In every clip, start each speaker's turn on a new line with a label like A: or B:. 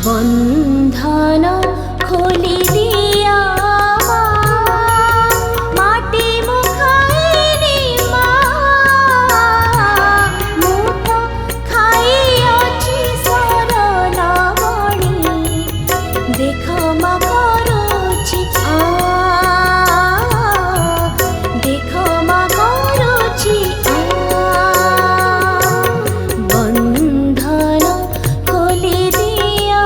A: बंधन खोली दिया माटी मुखाइनी मु तो खाई अछि सरल मणि देख मा करुछि देख मा करुछि बंधन खोली दिया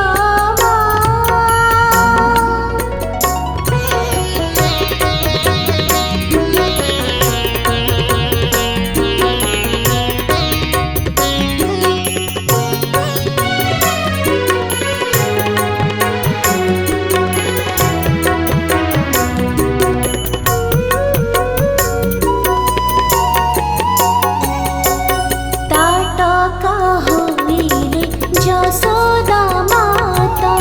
A: ताटका होइले यशोदा माता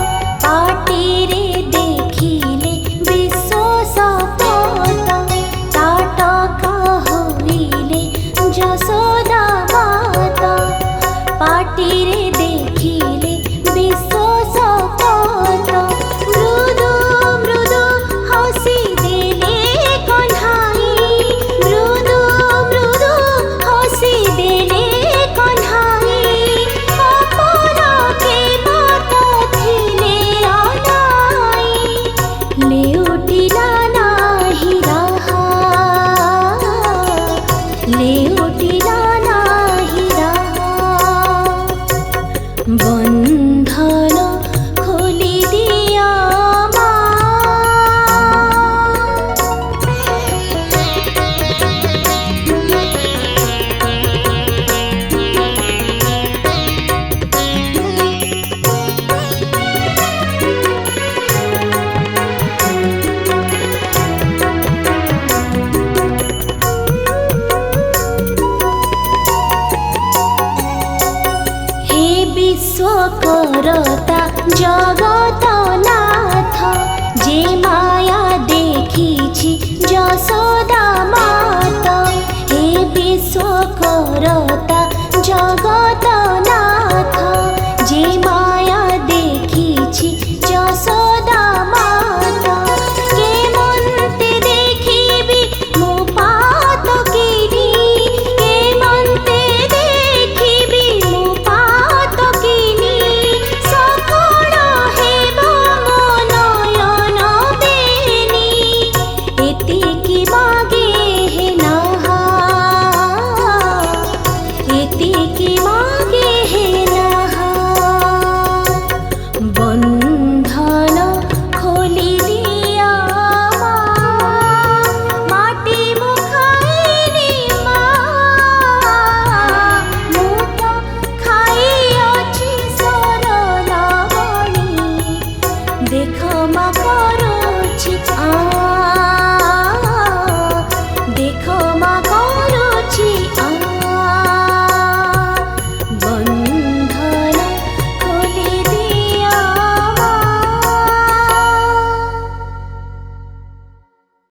A: पाटिरे देखिले विश्व सपता ताटका होइले यशोदा माता पाटिरे देखिले विश्व सपता मृदु मृदु हसी देले कन्हाई मृदु मृदु हसी देले कन्हाई अपन के बात थिले अनाई लेउटिला नाही रहा लेउटिला नाही रहा बंधन खोली दिया हे विश्वकर्ता जगत नाथ जे माया देखिछि यशोदा माता हे विश्वकर्ता